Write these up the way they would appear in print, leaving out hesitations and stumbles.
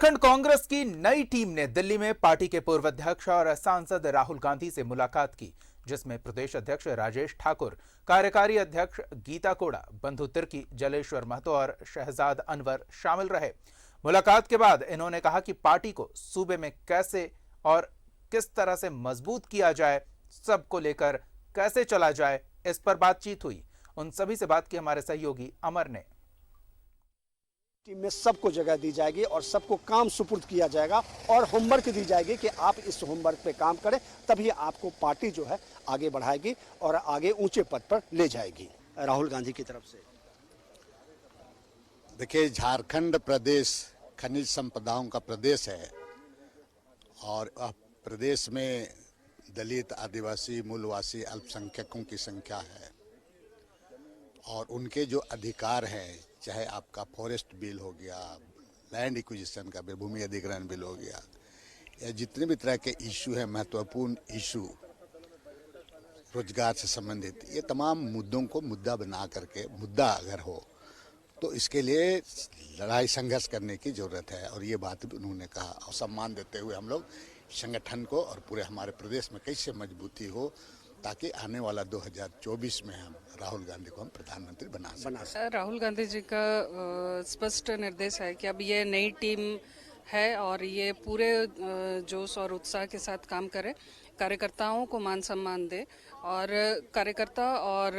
झारखंड कांग्रेस की नई टीम ने दिल्ली में पार्टी के पूर्व अध्यक्ष और सांसद राहुल गांधी से मुलाकात की, जिसमें प्रदेश अध्यक्ष राजेश ठाकुर, कार्यकारी अध्यक्ष गीता कोड़ा, बंधु तिर्की, जलेश्वर महतो और शहजाद अनवर शामिल रहे। मुलाकात के बाद इन्होंने कहा कि पार्टी को सूबे में कैसे और किस तरह से मजबूत किया जाए, सबको लेकर कैसे चला जाए, इस पर बातचीत हुई। उन सभी से बात की हमारे सहयोगी अमर ने। टीम में सबको जगह दी जाएगी और सबको काम सुपुर्द किया जाएगा और होमवर्क दी जाएगी कि आप इस होमवर्क पे काम करें, तभी आपको पार्टी जो है आगे बढ़ाएगी और आगे ऊंचे पद पर ले जाएगी। राहुल गांधी की तरफ से देखिए, झारखंड प्रदेश खनिज संपदाओं का प्रदेश है और प्रदेश में दलित, आदिवासी, मूलवासी, अल्पसंख्यकों की संख्या है और उनके जो अधिकार हैं, चाहे आपका फॉरेस्ट बिल हो गया, लैंड एक्विजिशन का बिल, भूमि अधिग्रहण बिल हो गया, या जितने भी तरह के इशू हैं, महत्वपूर्ण इशू रोजगार से संबंधित, ये तमाम मुद्दों को मुद्दा बना करके, मुद्दा अगर हो तो इसके लिए लड़ाई संघर्ष करने की जरूरत है। और ये बात भी उन्होंने कहा और सम्मान देते हुए हम लोग संगठन को और पूरे हमारे प्रदेश में कैसे मजबूती हो, ताकि आने वाला 2024 में हम राहुल गांधी को हम प्रधानमंत्री बना सकें। राहुल गांधी जी का स्पष्ट निर्देश है कि अब ये नई टीम है और ये पूरे जोश और उत्साह के साथ काम करे, कार्यकर्ताओं को मान सम्मान दे और कार्यकर्ता और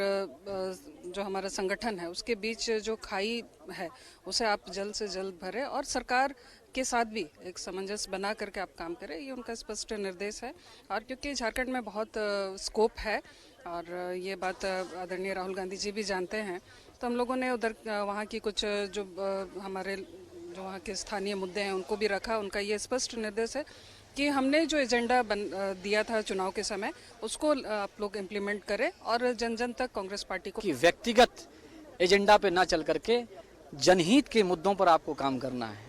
जो हमारा संगठन है उसके बीच जो खाई है उसे आप जल्द से जल्द भरें और सरकार के साथ भी एक सामंजस्य बना करके आप काम करें, ये उनका स्पष्ट निर्देश है। और क्योंकि झारखंड में बहुत स्कोप है और ये बात आदरणीय राहुल गांधी जी भी जानते हैं, तो हम लोगों ने उधर वहाँ की कुछ जो हमारे जो वहाँ के स्थानीय मुद्दे हैं उनको भी रखा। उनका ये स्पष्ट निर्देश है कि हमने जो एजेंडा दिया था चुनाव के समय, उसको आप लोग इम्प्लीमेंट करें और जन जन तक कांग्रेस पार्टी को कि व्यक्तिगत एजेंडा पे ना चल करके जनहित के मुद्दों पर आपको काम करना है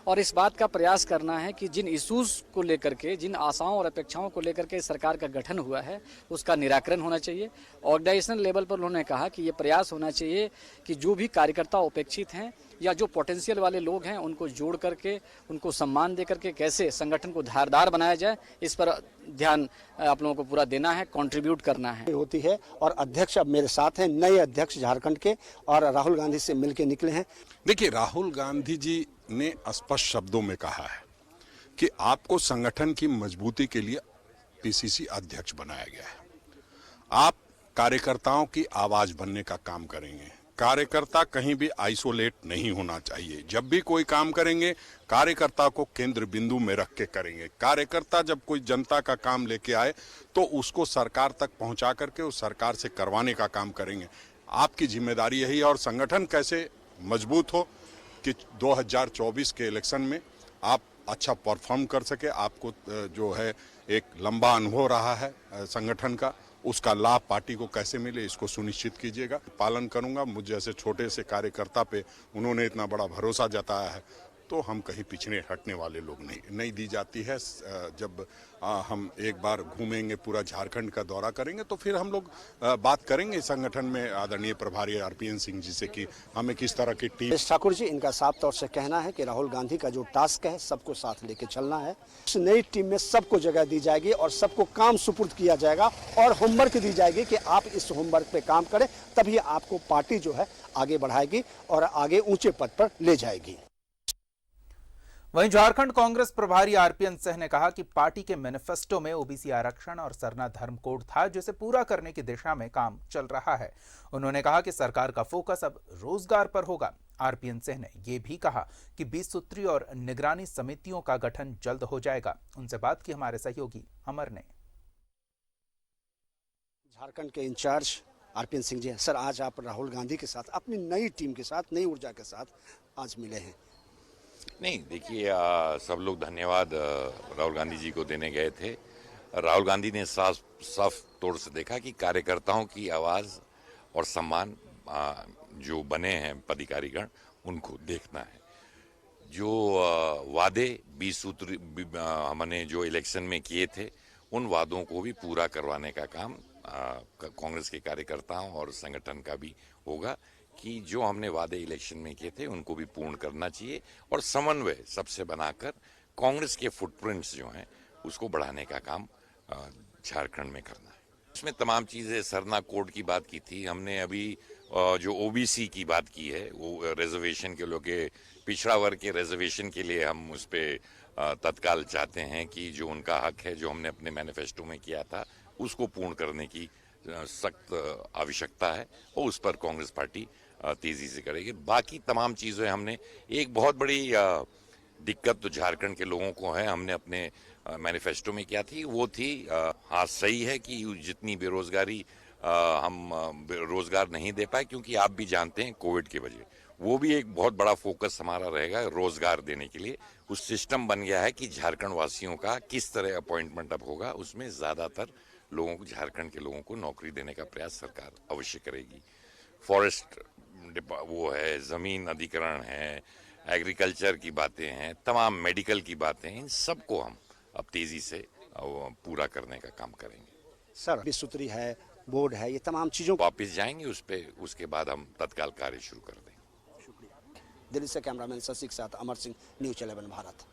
और इस बात का प्रयास करना है कि जिन इश्यूज को लेकर के, जिन आशाओं और अपेक्षाओं को लेकर के सरकार का गठन हुआ है, उसका निराकरण होना चाहिए। ऑर्गेनाइजेशनल लेवल पर उन्होंने कहा कि ये प्रयास होना चाहिए कि जो भी कार्यकर्ता उपेक्षित हैं या जो पोटेंशियल वाले लोग हैं उनको जोड़ करके, उनको सम्मान दे करके कैसे संगठन को धारदार बनाया जाए, इस पर ध्यान आप लोगों को पूरा देना है, कंट्रीब्यूट करना है होती है। और अध्यक्ष अब मेरे साथ हैं, नए अध्यक्ष झारखंड के, और राहुल गांधी से मिलके निकले हैं। देखिए, राहुल गांधी जी ने स्पष्ट शब्दों में कहा है कि आपको संगठन की मजबूती के लिए पीसीसी अध्यक्ष बनाया गया है। आप कार्यकर्ताओं की आवाज बनने का काम करेंगे। कार्यकर्ता कहीं भी आइसोलेट नहीं होना चाहिए। जब भी कोई काम करेंगे, कार्यकर्ता को केंद्र बिंदु में रख के करेंगे। कार्यकर्ता जब कोई जनता का काम लेके आए तो उसको सरकार तक पहुंचा करके उस सरकार से करवाने का काम करेंगे। आपकी जिम्मेदारी यही है और संगठन कैसे मजबूत हो कि 2024 के इलेक्शन में आप अच्छा परफॉर्म कर सके। आपको जो है एक लंबा अनुभव रहा है संगठन का, उसका लाभ पार्टी को कैसे मिले, इसको सुनिश्चित कीजिएगा। पालन करूंगा। मुझ जैसे छोटे से कार्यकर्ता पे उन्होंने इतना बड़ा भरोसा जताया है, तो हम कहीं पीछे हटने वाले लोग नहीं दी जाती है। जब हम एक बार घूमेंगे, पूरा झारखंड का दौरा करेंगे, तो फिर हम लोग बात करेंगे संगठन में आदरणीय प्रभारी आरपीएन सिंह जी से कि हमें किस तरह की टीम। ठाकुर जी, इनका साफ तौर से कहना है कि राहुल गांधी का जो टास्क है सबको साथ लेके चलना है। इस नई टीम में सबको जगह दी जाएगी और सबको काम सुपुर्द किया जाएगा और होमवर्क दी जाएगी कि आप इस होमवर्क पे काम करें, तभी आपको पार्टी जो है आगे बढ़ाएगी और आगे ऊंचे पद पर ले जाएगी। वहीं झारखंड कांग्रेस प्रभारी आरपीएन सिंह ने कहा कि पार्टी के मैनिफेस्टो में ओबीसी आरक्षण और सरना धर्म कोड था, जिसे पूरा करने की दिशा में काम चल रहा है। उन्होंने कहा कि सरकार का फोकस अब रोजगार पर होगा। आरपीएन सिंह ने यह भी कहा कि 20 सूत्री और निगरानी समितियों का गठन जल्द हो जाएगा। उनसे बात की हमारे सहयोगी अमर ने। झारखंड के in charge RPN Singh ji, sir आज आप राहुल गांधी के साथ, अपनी नई टीम के साथ, नई ऊर्जा के साथ आज मिले हैं। नहीं, देखिए, सब लोग धन्यवाद राहुल गांधी जी को देने गए थे। राहुल गांधी ने साफ तौर से देखा कि कार्यकर्ताओं की आवाज़ और सम्मान जो बने हैं पदाधिकारीगण, उनको देखना है। जो वादे 20 सूत्र हमने जो इलेक्शन में किए थे, उन वादों को भी पूरा करवाने का काम कांग्रेस के कार्यकर्ताओं और संगठन का भी होगा। कि जो हमने वादे इलेक्शन में किए थे उनको भी पूर्ण करना चाहिए और समन्वय सबसे बनाकर कांग्रेस के फुटप्रिंट्स जो हैं उसको बढ़ाने का काम झारखंड में करना है। इसमें तमाम चीज़ें, सरना कोड की बात की थी हमने, अभी जो ओबीसी की बात की है, वो रिजर्वेशन के लोग के पिछड़ा वर्ग के रिजर्वेशन के लिए हम उस पर तत्काल चाहते हैं कि जो उनका हक है, जो हमने अपने मैनिफेस्टो में किया था, उसको पूर्ण करने की सख्त आवश्यकता है और उस पर कांग्रेस पार्टी तेजी से करेगी। बाकी तमाम चीज़ें हमने, एक बहुत बड़ी दिक्कत तो झारखंड के लोगों को है, हमने अपने मैनिफेस्टो में क्या थी, वो थी हाँ सही है कि जितनी बेरोजगारी हम रोजगार नहीं दे पाए, क्योंकि आप भी जानते हैं कोविड की वजह, वो भी एक बहुत बड़ा फोकस हमारा रहेगा रोजगार देने के लिए। उस सिस्टम बन गया है कि झारखंड वासियों का किस तरह अपॉइंटमेंट अब होगा, उसमें ज्यादातर लोगों को, झारखंड के लोगों को नौकरी देने का प्रयास सरकार अवश्य करेगी। फॉरेस्ट वो है, जमीन अधिग्रहण है, एग्रीकल्चर की बातें हैं, तमाम मेडिकल की बातें हैं, इन सबको हम अब तेजी से पूरा करने का काम करेंगे। सर, विसूत्री है, बोर्ड है, ये तमाम चीजों को वापिस जाएंगे उस पे, उसके बाद हम तत्काल कार्य शुरू कर देंगे। दिल्ली से कैमरामैन शशि के साथ अमर सिंह, न्यूज़ 11 भारत।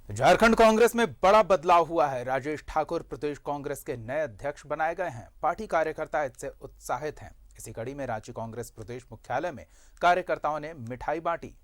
झारखंड कांग्रेस में बड़ा बदलाव हुआ है। राजेश ठाकुर प्रदेश कांग्रेस के नए अध्यक्ष बनाए गए हैं। पार्टी कार्यकर्ता इससे उत्साहित हैं। इसी कड़ी में रांची कांग्रेस प्रदेश मुख्यालय में कार्यकर्ताओं ने मिठाई बांटी।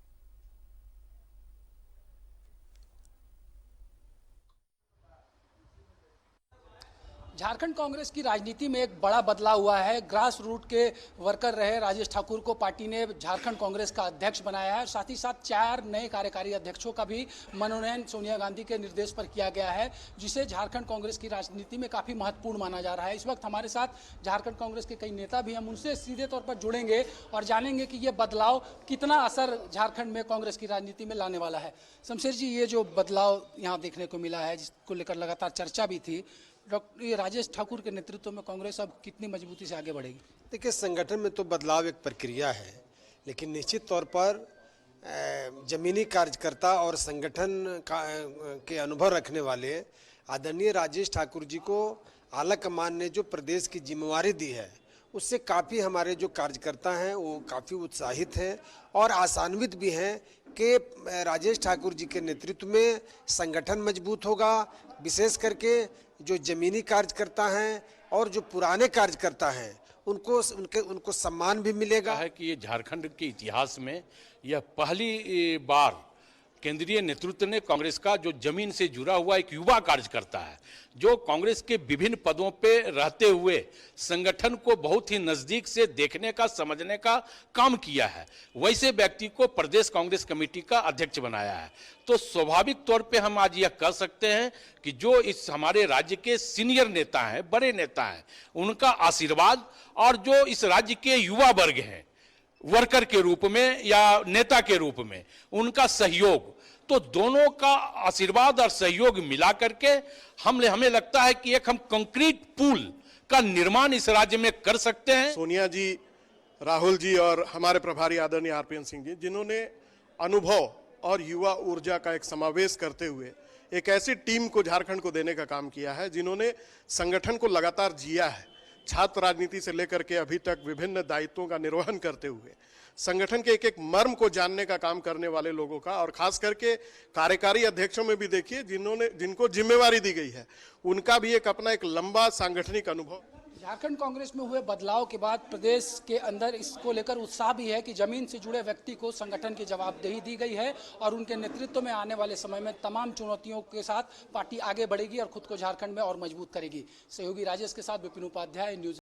झारखंड कांग्रेस की राजनीति में एक बड़ा बदलाव हुआ है। ग्रास रूट के वर्कर रहे राजेश ठाकुर को पार्टी ने झारखंड कांग्रेस का अध्यक्ष बनाया है। साथ ही साथ 4 नए कार्यकारी अध्यक्षों का भी मनोनयन सोनिया गांधी के निर्देश पर किया गया है, जिसे झारखंड कांग्रेस की राजनीति में काफ़ी महत्वपूर्ण माना जा रहा है। इस वक्त हमारे साथ झारखंड कांग्रेस के कई नेता भी, हम उनसे सीधे तौर पर जुड़ेंगे और जानेंगे कि ये बदलाव कितना असर झारखंड में कांग्रेस की राजनीति में लाने वाला है। शमशेर जी, ये जो बदलाव यहाँ देखने को मिला है, जिसको लेकर लगातार चर्चा भी थी, डॉक्टर राजेश ठाकुर के नेतृत्व में कांग्रेस अब कितनी मजबूती से आगे बढ़ेगी? देखिए, संगठन में तो बदलाव एक प्रक्रिया है, लेकिन निश्चित तौर पर जमीनी कार्यकर्ता और संगठन के अनुभव रखने वाले आदरणीय राजेश ठाकुर जी को आला कमान ने जो प्रदेश की जिम्मेवारी दी है, उससे काफ़ी हमारे जो कार्यकर्ता हैं वो काफ़ी उत्साहित हैं और आशान्वित भी हैं कि राजेश ठाकुर जी के नेतृत्व में संगठन मजबूत होगा। विशेष करके जो जमीनी कार्यकर्ता हैं और जो पुराने कार्यकर्ता हैं उनको सम्मान भी मिलेगा। है कि ये झारखंड के इतिहास में यह पहली बार केंद्रीय नेतृत्व ने कांग्रेस का जो जमीन से जुड़ा हुआ एक युवा कार्यकर्ता है, जो कांग्रेस के विभिन्न पदों पे रहते हुए संगठन को बहुत ही नजदीक से देखने का, समझने का काम किया है, वैसे व्यक्ति को प्रदेश कांग्रेस कमेटी का अध्यक्ष बनाया है। तो स्वाभाविक तौर पे हम आज यह कह सकते हैं कि जो इस हमारे राज्य के सीनियर नेता हैं, बड़े नेता हैं, उनका आशीर्वाद और जो इस राज्य के युवा वर्ग हैं, वर्कर के रूप में या नेता के रूप में उनका सहयोग, तो दोनों का आशीर्वाद और सहयोग मिला करके हमें लगता है कि एक हम कंक्रीट पुल का निर्माण इस राज्य में कर सकते हैं। सोनिया जी, राहुल जी और हमारे प्रभारी आदरणीय आरपीएन सिंह जी, जिन्होंने अनुभव और युवा ऊर्जा का एक समावेश करते हुए एक ऐसी टीम को झारखंड को देने का काम किया है, जिन्होंने संगठन को लगातार जिया है, छात्र राजनीति से लेकर के अभी तक विभिन्न दायित्वों का निर्वहन करते हुए संगठन के एक एक मर्म को जानने का काम करने वाले लोगों का, और खास करके कार्यकारी अध्यक्षों में भी देखिए जिनको जिम्मेवारी दी गई है, उनका भी एक अपना एक लंबा सांगठनिक अनुभव। झारखंड कांग्रेस में हुए बदलाव के बाद प्रदेश के अंदर इसको लेकर उत्साह भी है कि जमीन से जुड़े व्यक्ति को संगठन की जवाबदेही दी गई है और उनके नेतृत्व में आने वाले समय में तमाम चुनौतियों के साथ पार्टी आगे बढ़ेगी और खुद को झारखंड में और मजबूत करेगी। सहयोगी राजेश के साथ विपिन उपाध्याय, न्यूज।